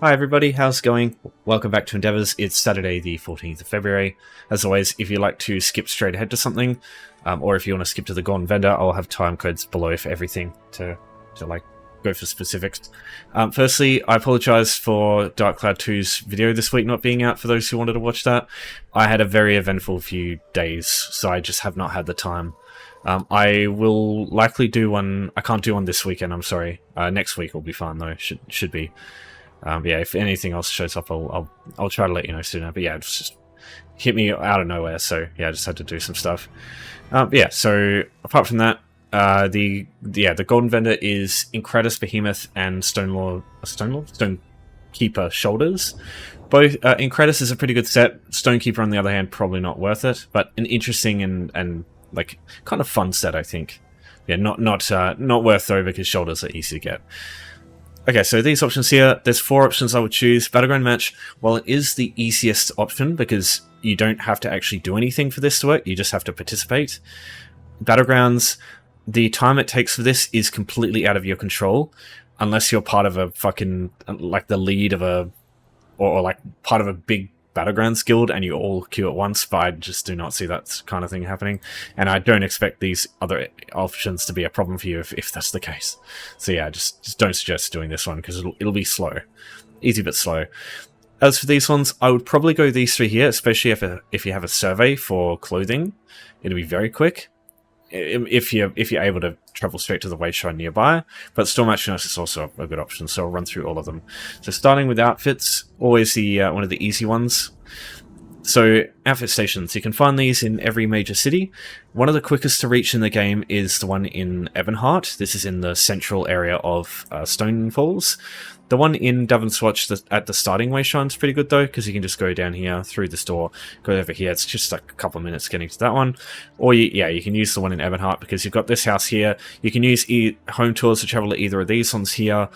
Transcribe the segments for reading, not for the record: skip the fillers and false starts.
Hi everybody, how's it going? Welcome back to Endeavours. It's Saturday the 14th of February. As always, if you'd like to skip straight ahead to something, or if you want to skip to the Gone Vendor, I'll have time codes below for everything to like go for specifics. Firstly, I apologise for Dark Cloud 2's video this week not being out for those who wanted to watch that. I had a very eventful few days, so I just have not had the time. I will likely do one. I can't do one this weekend, I'm sorry. Next week will be fine though, should be. Yeah, if anything else shows up, I'll try to let you know sooner. But yeah, it's just hit me out of nowhere, so yeah, I just had to do some stuff. Yeah, so apart from that, the Golden Vendor is Encratis, Behemoth, and Stonekeeper Shoulders. Both Encratis is a pretty good set. Stonekeeper, on the other hand, probably not worth it, but an interesting and like kind of fun set, I think. Yeah, not worth though because shoulders are easy to get. Okay, so these options here, there's 4 options I would choose. Battleground Match, well, it is the easiest option because you don't have to actually do anything for this to work, you just have to participate. Battlegrounds, the time it takes for this is completely out of your control, unless you're part of a fucking, like the lead of a, or like part of a big Battlegrounds guild and you all queue at once, but I just do not see that kind of thing happening, and I don't expect these other options to be a problem for you if that's the case. So yeah, just don't suggest doing this one because it'll be slow, easy but slow. As for these ones, I would probably go these 3 here, especially if you have a survey for clothing. It'll be very quick if you're able to travel straight to the wayshrine nearby, but Storm Atronachs is also a good option, so I'll run through all of them. So starting with outfits, always the one of the easy ones. So outfit stations, you can find these in every major city. One of the quickest to reach in the game is the one in Hearth. This is in the central area of Stone Falls. The one in Davonswatch at the starting wayshrine is pretty good though, because you can just go down here through this door, go over here. It's just like a couple of minutes getting to that one. Or you can use the one in Hearth because you've got this house here. You can use home tours to travel to either of these ones here.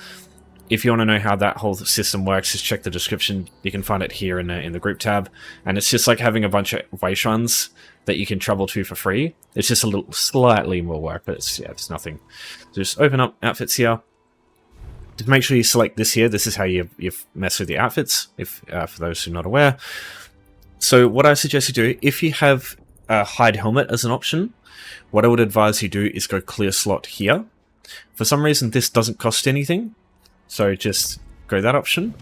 If you want to know how that whole system works, just check the description. You can find it here in the group tab. And it's just like having a bunch of wayshrines that you can travel to for free. It's just a little slightly more work, but it's nothing. Just open up outfits here. Just make sure you select this here. This is how you mess with the outfits, if for those who are not aware. So what I suggest you do, if you have a hide helmet as an option, what I would advise you do is go clear slot here. For some reason, this doesn't cost anything, so just go that option,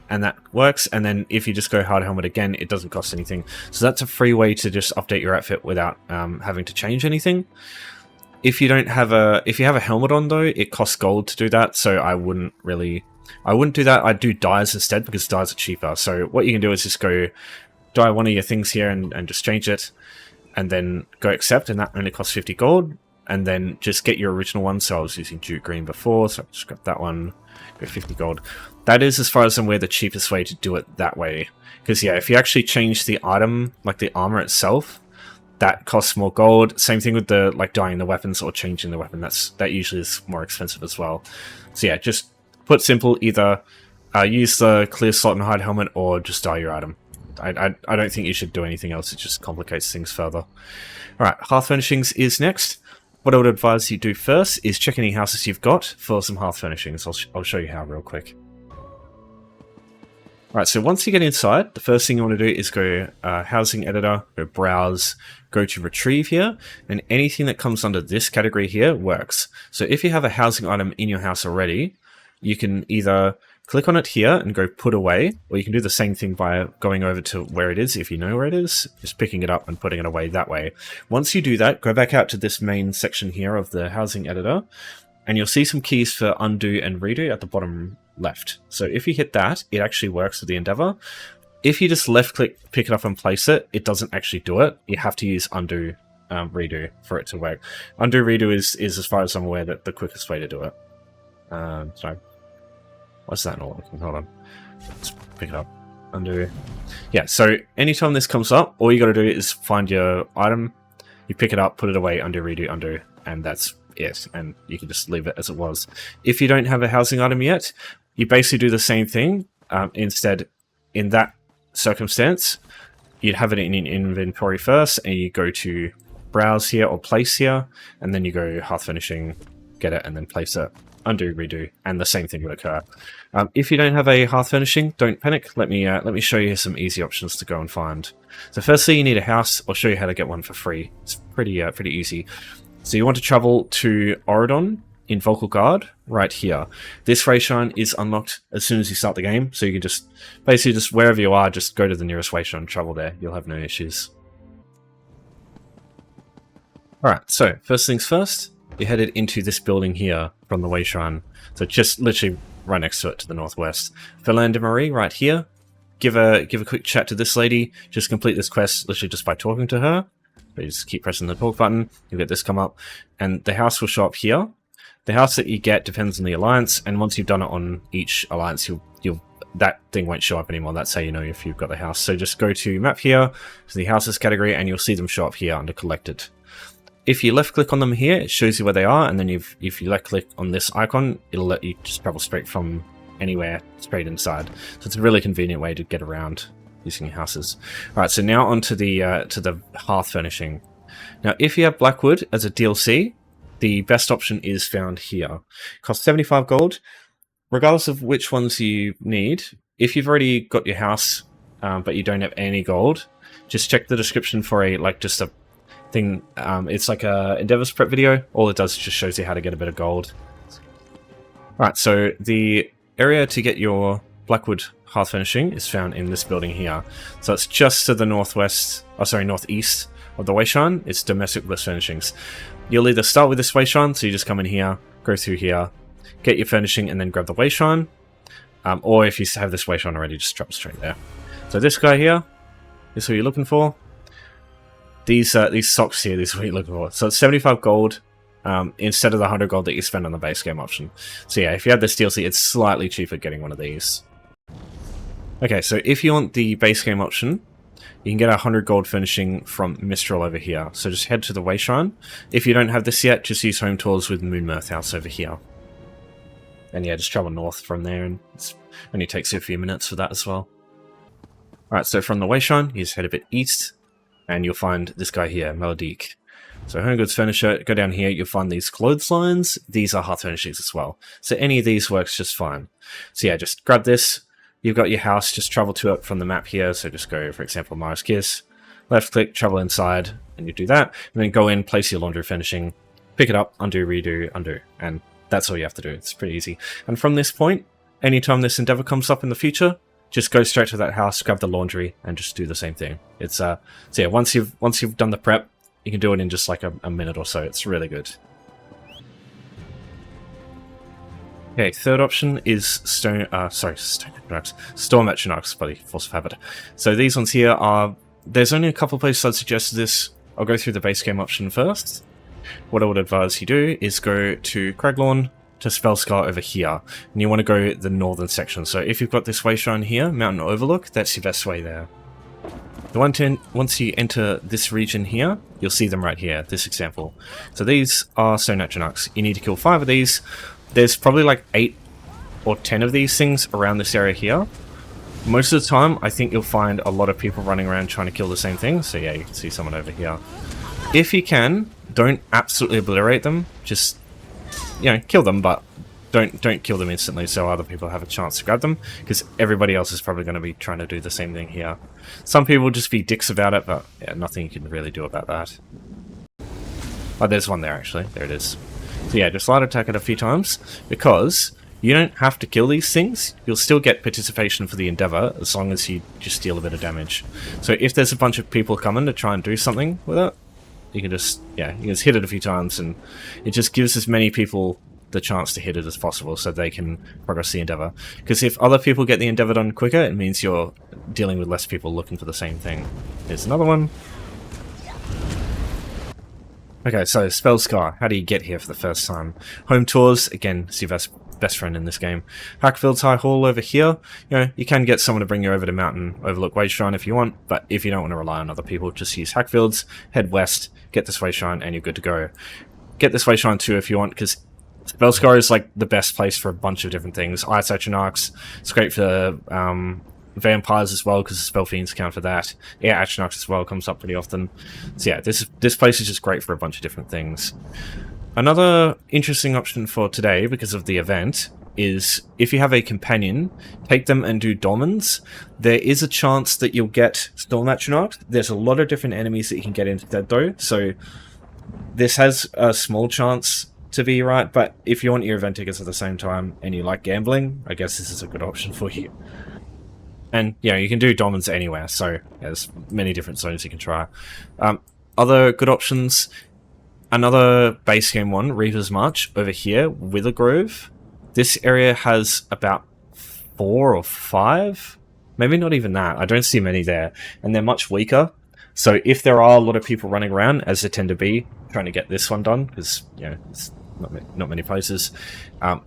and that works. And then if you just go hard helmet again, it doesn't cost anything. So that's a free way to just update your outfit without having to change anything. If you have a helmet on though, it costs gold to do that, so I wouldn't do that. I'd do dyes instead because dyes are cheaper. So what you can do is just go dye one of your things here and just change it, and then go accept, and that only costs 50 gold. And then just get your original one. So I was using Duke Green before, so I'll just grab that one, go 50 gold. That is, as far as I'm aware, the cheapest way to do it that way. Because yeah, if you actually change the item, like the armor itself, that costs more gold. Same thing with the dyeing the weapons or changing the weapon. That usually is more expensive as well. So yeah, just put simple, either use the clear slot and hide helmet or just dye your item. I don't think you should do anything else. It just complicates things further. Alright, Hearth Furnishings is next. What I would advise you do first is check any houses you've got for some Hearth Furnishings. I'll show you how real quick. Alright, so once you get inside, the first thing you want to do is go Housing Editor, go Browse, go to Retrieve here, and anything that comes under this category here works. So if you have a housing item in your house already, you can either click on it here and go Put Away, or you can do the same thing by going over to where it is if you know where it is, just picking it up and putting it away that way. Once you do that, go back out to this main section here of the Housing Editor, and you'll see some keys for Undo and Redo at the bottom left. So if you hit that, it actually works with the Endeavor. If you just left click, pick it up and place it, it doesn't actually do it. You have to use Undo, Redo for it to work. Undo, Redo is as far as I'm aware, the quickest way to do it. Sorry. What's that not working? Hold on. Let's pick it up. Undo. Yeah, so anytime this comes up, all you got to do is find your item, you pick it up, put it away, undo, redo, undo, and that's it. And you can just leave it as it was. If you don't have a housing item yet, you basically do the same thing. Instead, in that circumstance, you'd have it in inventory first, and you go to Browse here or Place here, and then you go Hearth Furnishing, get it, and then place it. undo, redo, and the same thing would occur. If you don't have a Hearth Furnishing, don't panic. Let me show you some easy options to go and find. So firstly, you need a house. I'll show you how to get one for free. It's pretty easy. So you want to travel to Auridon in Vocal Guard, right here. This Wayshrine is unlocked as soon as you start the game, so you can just, basically just wherever you are, just go to the nearest Wayshrine and travel there. You'll have no issues. Alright, so first things first, you're headed into this building here from the Wayshrine. So just literally right next to it to the northwest. Philanda Marie right here. Give a quick chat to this lady. Just complete this quest literally just by talking to her. So you just keep pressing the talk button, you'll get this come up, and the house will show up here. The house that you get depends on the alliance, and once you've done it on each alliance, that thing won't show up anymore. That's how you know if you've got the house. So just go to map here, to the houses category, and you'll see them show up here under collected. If you left click on them here, it shows you where they are, and then if you left click on this icon, it'll let you just travel straight from anywhere straight inside. So it's a really convenient way to get around using your houses. Alright, so now onto the Hearth Furnishing. Now if you have Blackwood as a DLC, the best option is found here. Costs 75 gold. Regardless of which ones you need, if you've already got your house but you don't have any gold, just check the description for just a thing. It's like a Endeavors prep video. All it does is just shows you how to get a bit of gold. Alright, so the area to get your Blackwood Hearth Furnishing is found in this building here. So it's just to the northeast of the Wayshrine. It's Domestic Bliss Furnishings. You'll either start with this Wayshrine, so you just come in here, go through here, get your furnishing, and then grab the Wayshrine. Or if you have this Wayshrine already, just drop straight there. So this guy here is who you're looking for. These socks here, this is what you're looking for. So it's 75 gold instead of the 100 gold that you spend on the base game option. So yeah, if you have this DLC, it's slightly cheaper getting one of these. Okay, so if you want the base game option, you can get a 100 gold furnishing from Mistral over here. So just head to the Wayshrine. If you don't have this yet, just use Home Tours with Moonmirth House over here. And yeah, just travel north from there, and it only takes you a few minutes for that as well. Alright, so from the Wayshrine, you just head a bit east, and you'll find this guy here, Melodique. So Home Goods Furniture, go down here, you'll find these clotheslines. These are Hearth Furnishings as well. So any of these works just fine. So yeah, just grab this. You've got your house, just travel to it from the map here. So just go, for example, Mars Kiss. Left click, travel inside, and you do that. And then go in, place your laundry furnishing, pick it up, undo, redo, undo. And that's all you have to do. It's pretty easy. And from this point, anytime this endeavor comes up in the future, just go straight to that house, grab the laundry, and just do the same thing. It's so yeah, once you've done the prep, you can do it in just like a minute or so. It's really good. Okay, third option is Storm Atronachs, bloody force of habit. So these ones here are, there's only a couple of places I'd suggest this. I'll go through the base game option first. What I would advise you do is go to Craglorn, to Spellscar over here, and you want to go the northern section. So if you've got this Wayshrine here, Mountain Overlook, that's your best way there. Once you enter this region here, you'll see them right here, this example. So these are Stone Atronachs. You need to kill 5 of these. There's probably like 8 or 10 of these things around this area here. Most of the time, I think you'll find a lot of people running around trying to kill the same thing. So yeah, you can see someone over here. If you can, don't absolutely obliterate them. Just, kill them, but don't kill them instantly so other people have a chance to grab them, because everybody else is probably going to be trying to do the same thing here. Some people will just be dicks about it, but yeah, nothing you can really do about that. Oh, there's one there actually. There it is. So yeah, just light attack it a few times, because you don't have to kill these things. You'll still get participation for the endeavor as long as you just deal a bit of damage. So if there's a bunch of people coming to try and do something with it, you can just hit it a few times, and it just gives as many people the chance to hit it as possible so they can progress the endeavor. Because if other people get the endeavor done quicker, it means you're dealing with less people looking for the same thing. Here's another one. Okay, so Spellscar, how do you get here for the first time? Home Tours, again, it's your best friend in this game. Hackfield's High Hall over here. You can get someone to bring you over to Mountain Overlook Wayshrine if you want, but if you don't want to rely on other people, just use Hackfield's, head west, get this Wayshrine, and you're good to go. Get this Wayshrine too if you want, because Spellscar is like the best place for a bunch of different things. Ice Atronachs, it's great for vampires as well, because the Spell Fiends count for that. Yeah, Atronachs as well comes up pretty often. So yeah, this place is just great for a bunch of different things. Another interesting option for today, because of the event, is if you have a companion, take them and do Dolmens. There is a chance that you'll get Storm Atronachs. There's a lot of different enemies that you can get instead though, so this has a small chance to be right, but if you want your event tickets at the same time and you like gambling, I guess this is a good option for you. And yeah, you can do Dolmens anywhere, so yeah, there's many different zones you can try. Other good options, another base game one, Reaper's March, over here, Wither Grove. This area has about 4 or 5, maybe not even that, I don't see many there, and they're much weaker. So if there are a lot of people running around, as there tend to be, trying to get this one done, because you know it's not many places,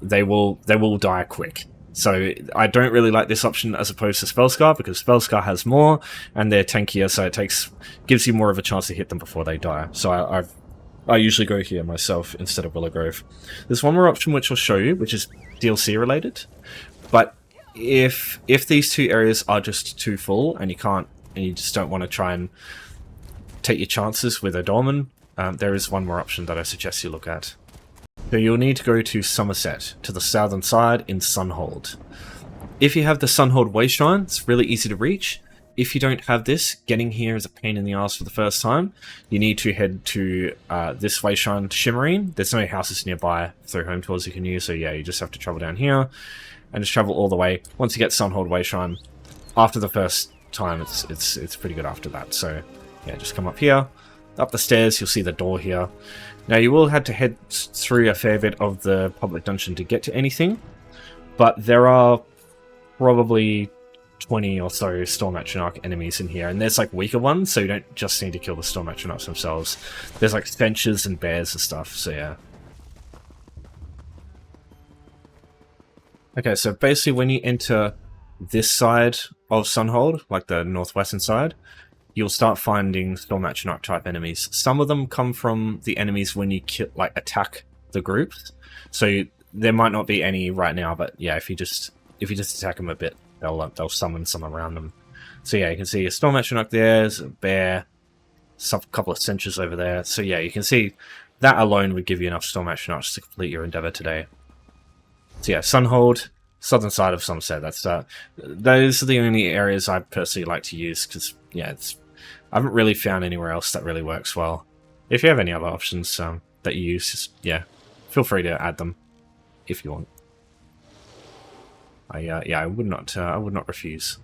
they will die quick. So I don't really like this option as opposed to Spellscar, because Spellscar has more and they're tankier, so it gives you more of a chance to hit them before they die. So I usually go here myself instead of Willow Grove. There's one more option which I'll show you, which is DLC related. But if these two areas are just too full and you just don't want to try and take your chances with a Dolmen, there is one more option that I suggest you look at. So you'll need to go to Somerset, to the southern side in Sunhold. If you have the Sunhold Wayshrine, it's really easy to reach. If you don't have this, getting here is a pain in the ass for the first time. You need to head to this Wayshrine to Shimmerine. There's no houses nearby through home tours you can use, so yeah, you just have to travel down here and just travel all the way. Once you get Sunhold Wayshrine, after the first time, it's pretty good after that. So yeah, just come up here, up the stairs, you'll see the door here. Now you will have to head through a fair bit of the public dungeon to get to anything, but there are probably 20 or so Storm Atronach enemies in here, and there's like weaker ones, so you don't just need to kill the Storm Atronachs themselves. There's like stenches and bears and stuff, so yeah. Okay, so basically when you enter this side of Sunhold, like the northwestern side, you'll start finding Storm Atronach type enemies. Some of them come from the enemies when you attack the groups. So there might not be any right now, but yeah, if you just attack them a bit, they'll summon some around them. So yeah, you can see a Storm Atronach there, there's a bear, a couple of stenches over there. So yeah, you can see that alone would give you enough Storm Atronachs to complete your endeavor today. So yeah, Sunhold, southern side of Somerset. Those are the only areas I personally like to use, because yeah, I haven't really found anywhere else that really works well. If you have any other options that you use, just, yeah, feel free to add them if you want. I would not refuse.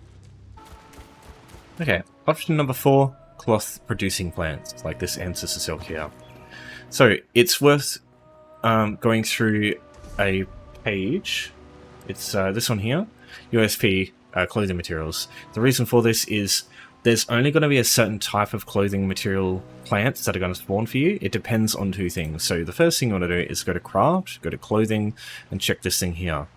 Okay, option number 4: cloth producing plants, like this ancestor silk here. So it's worth going through a page. It's this one here, USP clothing materials. The reason for this is there's only going to be a certain type of clothing material plants that are going to spawn for you. It depends on 2 things. So the first thing you want to do is go to craft, go to clothing, and check this thing here.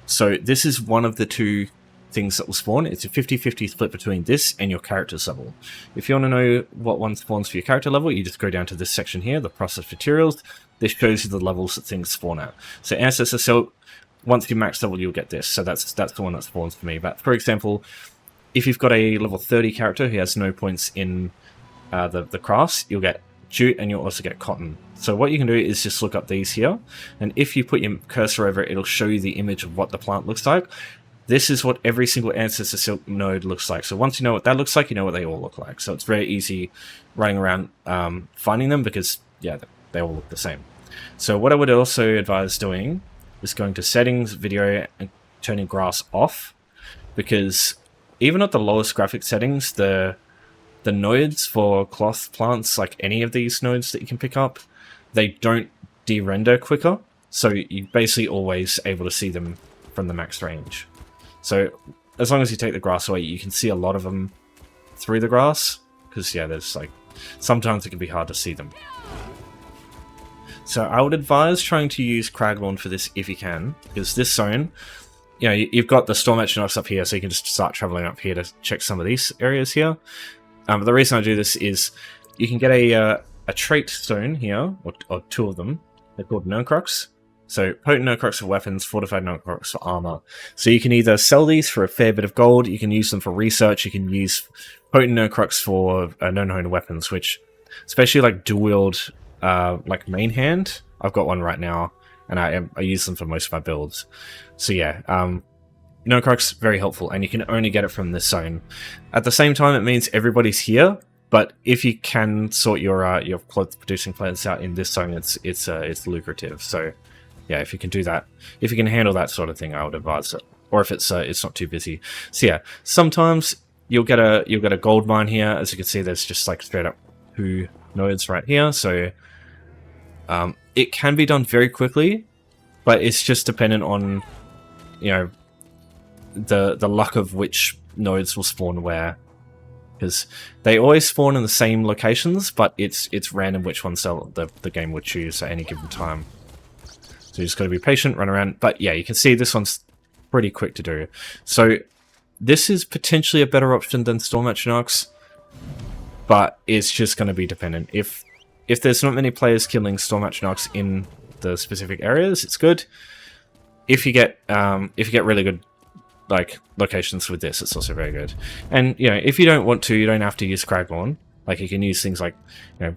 So this is one of the 2 things that will spawn. It's a 50-50 split between this and your character's level. If you want to know what one spawns for your character level, you just go down to this section here, the processed materials. This shows you the levels that things spawn at. So ancestor silk, once you max level, you'll get this. So that's the one that spawns for me. But for example, if you've got a level 30 character who has no points in the crafts, you'll get jute and you'll also get cotton. So what you can do is just look up these here, and if you put your cursor over it, it'll show you the image of what the plant looks like. This is what every single ancestor silk node looks like. So once you know what that looks like, you know what they all look like. So it's very easy running around finding them, because yeah, they all look the same. So what I would also advise doing is going to settings, video, and turning grass off, because even at the lowest graphic settings, the nodes for cloth plants, like any of these nodes that you can pick up, they don't de-render quicker, so you're basically always able to see them from the max range. So as long as you take the grass away, you can see a lot of them through the grass, because yeah, there's like, sometimes it can be hard to see them. So I would advise trying to use Craglawn for this if you can, because this zone, you know, you've got the Storm Atronachs up here, so you can just start traveling up here to check some of these areas here. But the reason I do this is you can get a trait stone here, or 2 of them. They're called Encratis. So potent Encratis for weapons, fortified Encratis for armor. So you can either sell these for a fair bit of gold, you can use them for research, you can use potent Encratis for no-known weapons, which, especially like dual wield, like main hand, I've got one right now, and I use them for most of my builds. So yeah, Encratis, very helpful, and you can only get it from this zone. At the same time, it means everybody's here, but if you can sort your cloth producing plants out in this zone, it's lucrative. So yeah, if you can do that, if you can handle that sort of thing, I would advise it. Or if it's not too busy. So yeah, sometimes you'll get a gold mine here. As you can see, there's just like straight up 2 nodes right here. So it can be done very quickly, but it's just dependent on, you know, the luck of which nodes will spawn where, because they always spawn in the same locations, but it's random which ones the game would choose at any given time. So you just got to be patient, run around. But yeah, you can see this one's pretty quick to do. So this is potentially a better option than Storm Atronachs, but it's just going to be dependent. If there's not many players killing Storm Atronachs in the specific areas, it's good. If you get really good like locations with this, it's also very good. And you know, if you don't want to, you don't have to use Cragmorn. Like you can use things like, you know,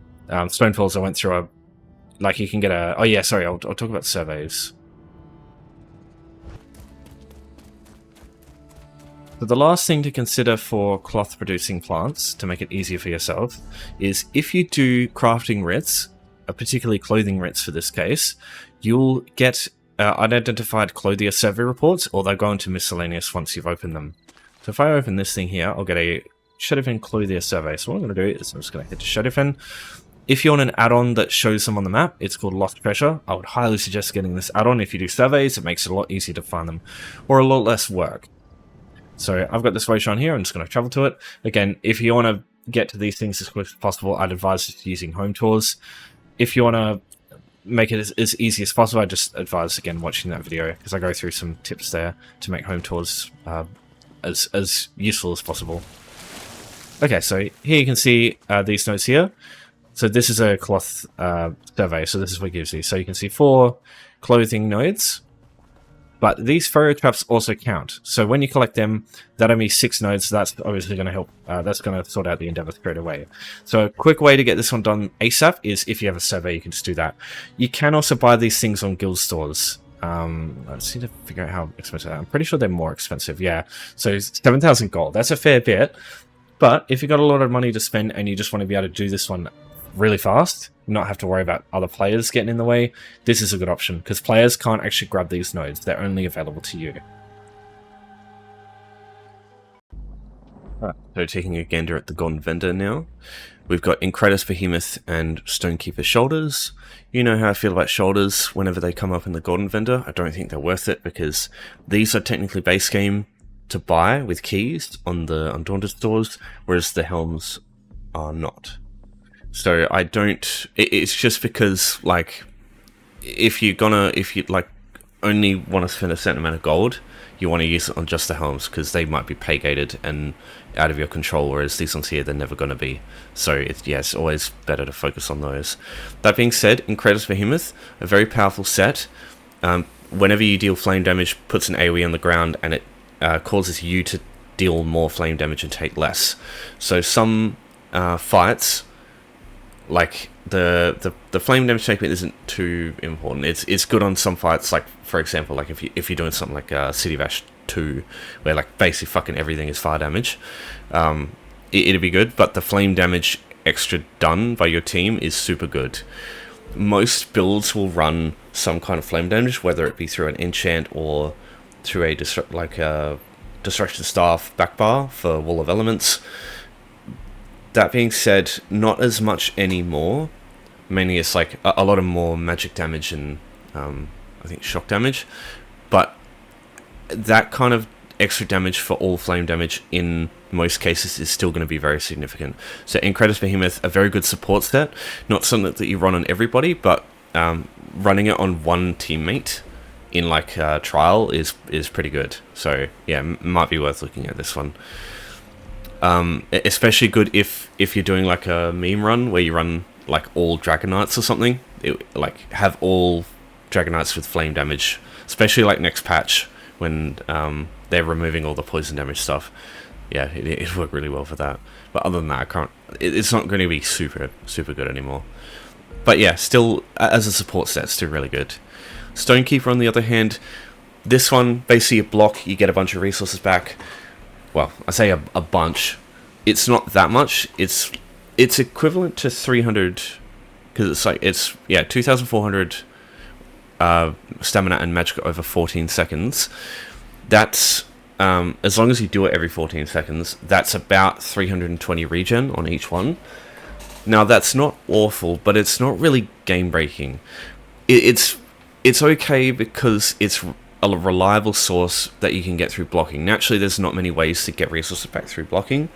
Stonefalls. I went through a, like you can get a. Oh yeah, sorry. I'll talk about surveys. So the last thing to consider for cloth producing plants to make it easier for yourself is if you do crafting writs, particularly clothing writs for this case, you'll get unidentified clothier survey reports, or they'll go into miscellaneous once you've opened them. So if I open this thing here, I'll get a Shadowfen clothier survey. So what I'm going to do is I'm just going to hit to Shadowfen. If you want an add-on that shows them on the map, it's called Lost Treasure. I would highly suggest getting this add-on. If you do surveys, it makes it a lot easier to find them, or a lot less work. So I've got this Wayshrine here. I'm just going to travel to it. Again, if you want to get to these things as quick as possible, I'd advise using home tours. If you want to make it as easy as possible, I just advise, again, watching that video, because I go through some tips there to make home tours as useful as possible. Okay, so here you can see these nodes here. So this is a cloth survey, so this is what it gives you. So you can see 4 clothing nodes, but these furrow traps also count. So when you collect them, that'll be 6 nodes, so that's obviously going to help, that's going to sort out the endeavor straight away. So a quick way to get this one done ASAP is if you have a survey, you can just do that. You can also buy these things on guild stores. I just need to figure out how expensive they are. I'm pretty sure they're more expensive, yeah. So 7,000 gold, that's a fair bit. But if you've got a lot of money to spend and you just want to be able to do this one really fast, not have to worry about other players getting in the way, this is a good option, because players can't actually grab these nodes. They're only available to you. Right, so taking a gander at the Gone Vendor now. We've got Encratis Behemoth and Stonekeeper Shoulders. You know how I feel about shoulders whenever they come up in the Golden Vendor. I don't think they're worth it, because these are technically base game to buy with keys on the Undaunted stores, whereas the helms are not. So I don't, it's just because, like, if you like only want to spend a certain amount of gold, you want to use it on just the helms, because they might be pay gated and out of your control, whereas these ones here, they're never going to be. So it's always better to focus on those. That being said, Encratis Behemoth, a very powerful set. Whenever you deal flame damage, puts an AoE on the ground, and it causes you to deal more flame damage and take less. So some fights, like the flame damage takeout isn't too important. It's good on some fights, like for example, like if you're doing something like City Bash 2, where like basically fucking everything is fire damage, it'd be good. But the flame damage extra done by your team is super good. Most builds will run some kind of flame damage, whether it be through an enchant or through a destruction staff backbar for Wall of Elements. That being said, not as much anymore. Mainly it's like a lot of more magic damage and I think shock damage. But that kind of extra damage for all flame damage in most cases is still going to be very significant. So Encratis Behemoth, a very good support set. Not something that you run on everybody, but running it on one teammate in like trial is pretty good. So yeah, might be worth looking at this one. Especially good if you're doing like a meme run where you run like all Dragon Knights or something. Like have all Dragon Knights with flame damage, especially like next patch when they're removing all the poison damage stuff. Yeah, it'd work really well for that. But other than that, it's not going to be super good anymore. But yeah, still, as a support set, still really good. Stonekeeper, on the other hand, this one, basically a block, you get a bunch of resources back. Well, I say a bunch. It's not that much. It's equivalent to 300, because it's 2,400 stamina and magic over 14 seconds. That's, as long as you do it every 14 seconds, that's about 320 regen on each one. Now, that's not awful, but it's not really game-breaking. It's okay because it's a reliable source that you can get through blocking. Naturally, there's not many ways to get resources back through blocking,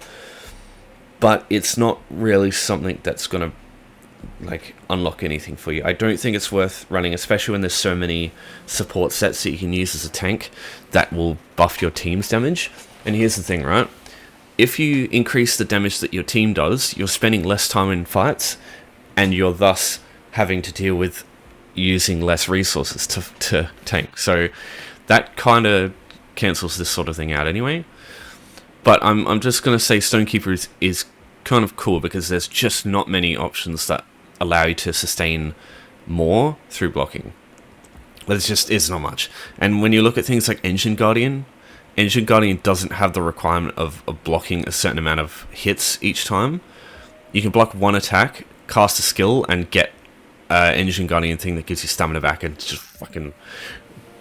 but it's not really something that's going to unlock anything for you. I don't think it's worth running, especially when there's so many support sets that you can use as a tank that will buff your team's damage. And here's the thing, right? If you increase the damage that your team does, you're spending less time in fights, and you're thus having to deal with using less resources to tank. So that kind of cancels this sort of thing out anyway. But I'm just going to say Stonekeeper is kind of cool because there's just not many options that allow you to sustain more through blocking. There's just is not much. And when you look at things like Engine Guardian doesn't have the requirement of blocking a certain amount of hits each time. You can block one attack, cast a skill, and get Engine Guardian thing that gives you stamina back, and just fucking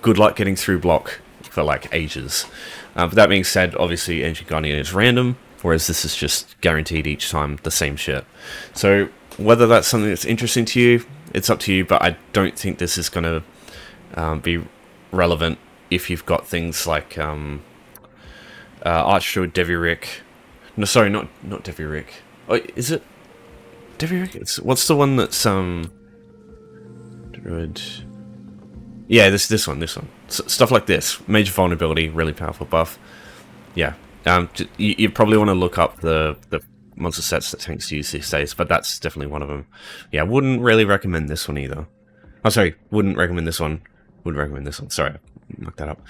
good luck getting through block for ages. But that being said, obviously Engine Guardian is random, whereas this is just guaranteed each time, the same shit. So whether that's something that's interesting to you, it's up to you, but I don't think this is going to be relevant if you've got things like Archdruid, Devyrik. No, sorry, not Devyrik. Oh, is it Devyrik? What's the one that's Druid? Yeah, this one. Stuff like this. Major vulnerability, really powerful buff. Yeah. You probably want to look up the monster sets that tanks use these days, but that's definitely one of them. Yeah, wouldn't really recommend this one either. Oh, sorry, wouldn't recommend this one. Would recommend this one. Sorry, I mucked that up.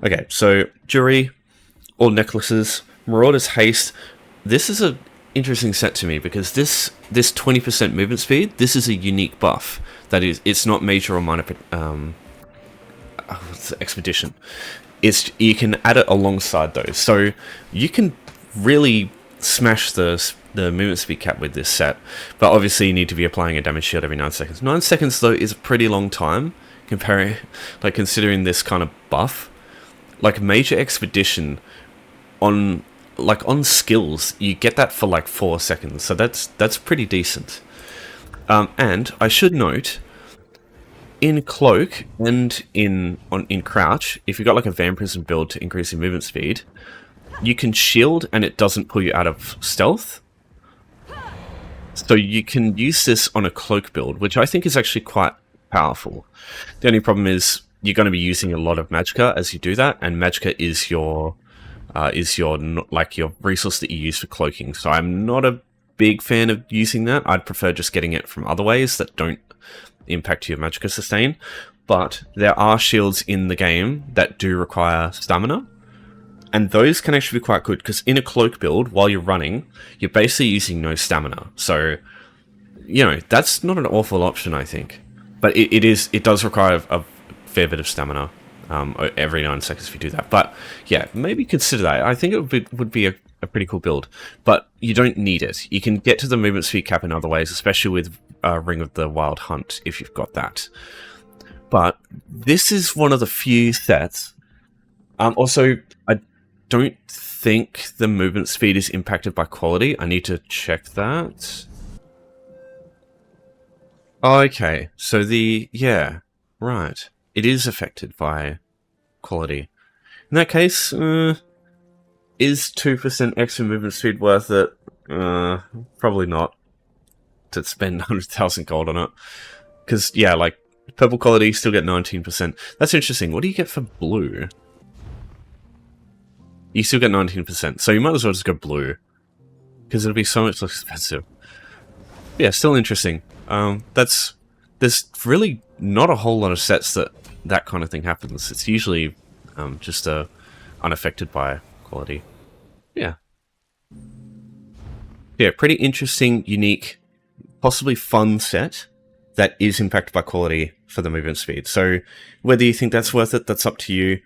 Okay, so Jury, all necklaces, Marauder's Haste. This is an interesting set to me because this 20% movement speed, this is a unique buff. That is, it's not major or minor expedition. You can add it alongside those, so you can really smash the movement speed cap with this set. But obviously, you need to be applying a damage shield every 9 seconds. 9 seconds though is a pretty long time. Considering this kind of buff, major expedition on skills, you get that for 4 seconds, so that's pretty decent. And I should note, in Cloak and in Crouch, if you've got a Vampirism build to increase your movement speed, you can shield and it doesn't pull you out of stealth. So you can use this on a Cloak build, which I think is actually quite powerful. The only problem is you're going to be using a lot of Magicka as you do that, and Magicka is your resource that you use for cloaking. So I'm not a big fan of using that. I'd prefer just getting it from other ways that don't impact your Magicka sustain. But there are shields in the game that do require stamina, and those can actually be quite good because in a Cloak build, while you're running, you're basically using no stamina. So that's not an awful option, I think. But it does require a fair bit of stamina every 9 seconds if you do that. But yeah, maybe consider that. I think it would be a pretty cool build. But you don't need it. You can get to the movement speed cap in other ways, especially with Ring of the Wild Hunt if you've got that. But this is one of the few sets. Also, I don't think the movement speed is impacted by quality. I need to check that. Okay, so right. It is affected by quality. In that case, is 2% extra movement speed worth it? Probably not. To spend 100,000 gold on it. Because, purple quality, still get 19%. That's interesting. What do you get for blue? You still get 19%, so you might as well just go blue. Because it'll be so much less expensive. Yeah, still interesting. There's really not a whole lot of sets that kind of thing happens. It's usually just unaffected by quality. Yeah. Yeah, pretty interesting, unique, possibly fun set. that is impacted by quality for the movement speed. So whether you think that's worth it, that's up to you,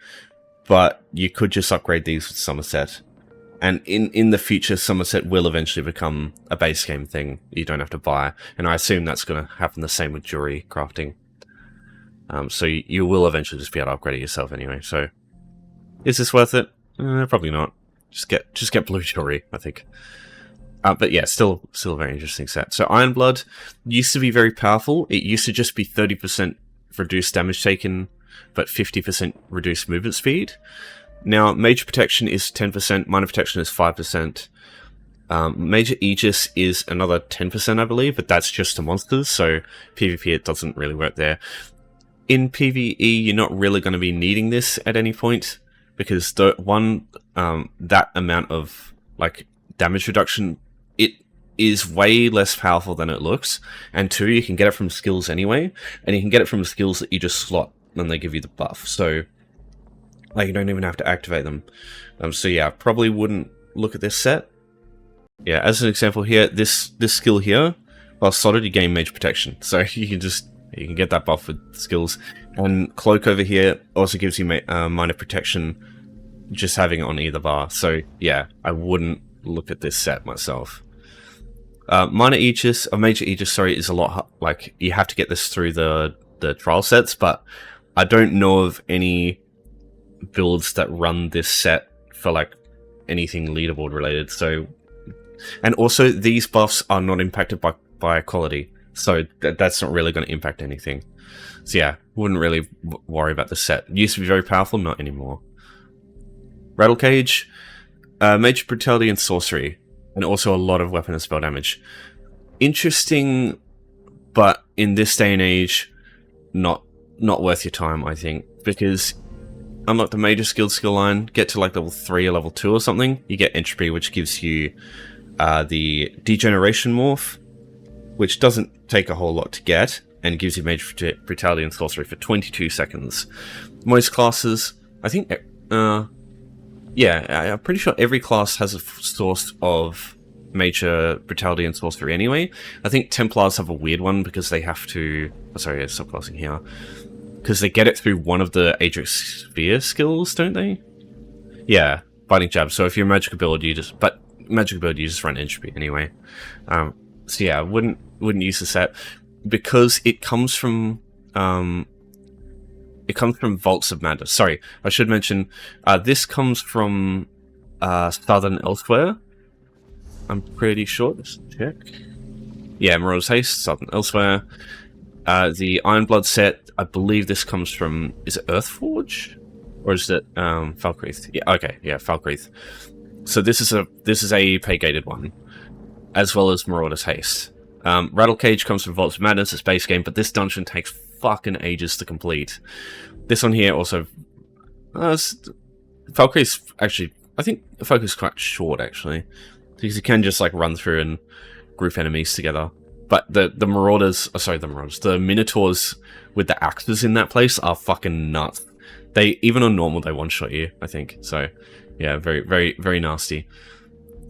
but you could just upgrade these with Somerset. And in the future, Somerset will eventually become a base game thing you don't have to buy. And I assume that's going to happen the same with jewelry crafting. So you will eventually just be able to upgrade it yourself anyway. So is this worth it? Probably not. Just get blue jewelry, I think. But yeah, still a very interesting set. So Ironblood used to be very powerful. It used to just be 30% reduced damage taken, but 50% reduced movement speed. Now, Major Protection is 10%, Minor Protection is 5%. Major Aegis is another 10%, I believe, but that's just to monsters, so PvP it doesn't really work there. In PvE, you're not really going to be needing this at any point, because that amount of like damage reduction, it is way less powerful than it looks, and two, you can get it from skills anyway, and you can get it from skills that you just slot when they give you the buff, so like you don't even have to activate them. So yeah, I probably wouldn't look at this set. Yeah, as an example here, this skill here, while slotted, you gain Major Protection, so you can get that buff with skills. And Cloak over here also gives you Minor Protection, just having it on either bar. So yeah, I wouldn't look at this set myself. Major Aegis, sorry, is a lot like you have to get this through the trial sets, but I don't know of any builds that run this set for like anything leaderboard related. So, and also these buffs are not impacted by quality, so that's not really going to impact anything. So yeah, wouldn't really worry about the set. It used to be very powerful, not anymore. Rattlecage, Major Brutality and Sorcery, and also a lot of weapon and spell damage. Interesting, but in this day and age, not worth your time, I think, because unlock the major skill line, get to like level 3 or level 2 or something, you get Entropy, which gives you the Degeneration Morph, which doesn't take a whole lot to get, and gives you Major Brutality and Sorcery for 22 seconds. Most classes, I think, yeah, I'm pretty sure every class has a source of Major Brutality and Sorcery anyway. I think Templars have a weird one because they have to... Oh, sorry, stop crossing here. Because they get it through one of the Adric Sphere skills, don't they? Yeah, Biting Jab. So if you're a magic ability, you just run Entropy anyway. So yeah, I wouldn't use the set because it comes from Vaults of Madness. Sorry, I should mention this comes from Southern Elsewhere. I'm pretty sure. Just check. Yeah, Marauder's Haste, Southern Elsewhere. The Ironblood set, I believe this comes from, is it Earthforge? Or is it Falkreath? Yeah, okay, yeah, Falkreath. So this is a pay-gated one, as well as Marauder's Haste. Rattlecage comes from Vaults of Madness, it's base game, but this dungeon takes fucking ages to complete. This one here also... Falkreath's actually... I think Falkreath's quite short, actually. Because you can just like run through and group enemies together. But the Marauders... Oh, sorry, the Marauders. The Minotaurs with the axes in that place are fucking nuts. They, even on normal, they one-shot you, I think. So, yeah, very, very, very nasty.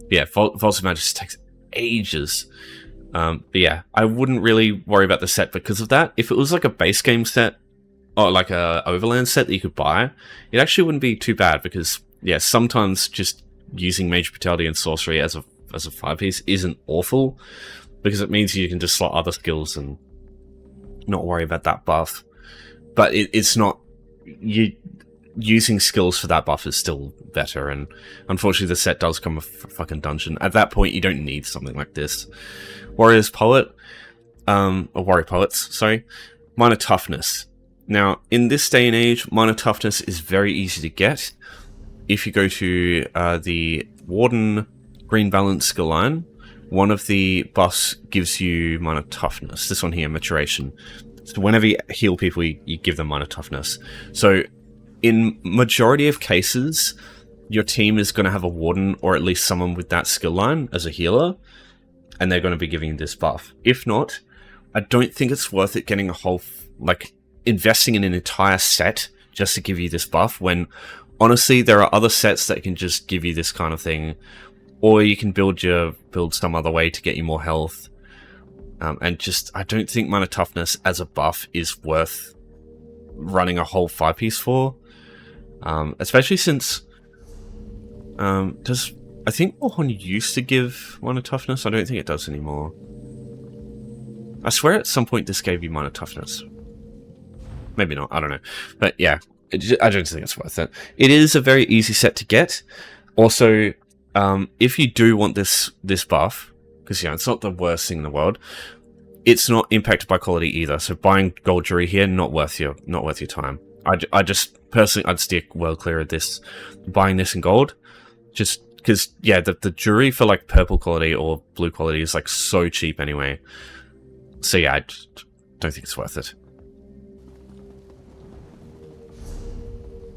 Yeah, Vaults of Madness takes ages. But yeah, I wouldn't really worry about the set because of that. If it was like a base game set, or like a overland set that you could buy, it actually wouldn't be too bad because, yeah, sometimes just using Major Brutality and Sorcery as a 5-piece isn't awful, because it means you can just slot other skills and not worry about that buff. But it's not... Using skills for that buff is still better, and unfortunately the set does come with a fucking dungeon. At that point, you don't need something like this. Warrior's Poet, or Warrior Poets, sorry. Minor Toughness. Now, in this day and age, Minor Toughness is very easy to get. If you go to the Warden Green Balance skill line, one of the buffs gives you Minor Toughness. This one here, Maturation. So whenever you heal people, you give them Minor Toughness. So in majority of cases, your team is going to have a Warden, or at least someone with that skill line as a healer, and they're going to be giving you this buff. If not, I don't think it's worth it getting a whole, like, investing in an entire set just to give you this buff, when honestly there are other sets that can just give you this kind of thing, or you can build some other way to get you more health. And just, I don't think Mana Toughness as a buff is worth running a whole 5-piece for. Especially since, I think Warhorn used to give Mana Toughness? I don't think it does anymore. I swear at some point this gave you Mana Toughness. Maybe not, I don't know. But yeah, I don't think it's worth it. It is a very easy set to get. Also, if you do want this buff, because it's not the worst thing in the world, it's not impacted by quality either. So buying gold jewelry here, not worth your time. I just personally, I'd steer well clear of this, buying this in gold, just because the jewelry for like purple quality or blue quality is like so cheap anyway. So yeah, I just don't think it's worth it.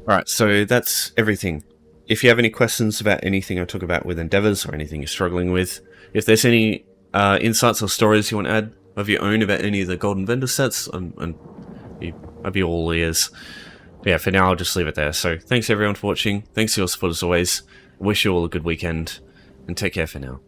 Alright, so that's everything. If you have any questions about anything I talk about with Endeavours or anything you're struggling with, if there's any insights or stories you want to add of your own about any of the Golden Vendor sets, I'd be all ears. But yeah, for now I'll just leave it there. So thanks everyone for watching, thanks for your support as always, wish you all a good weekend, and take care for now.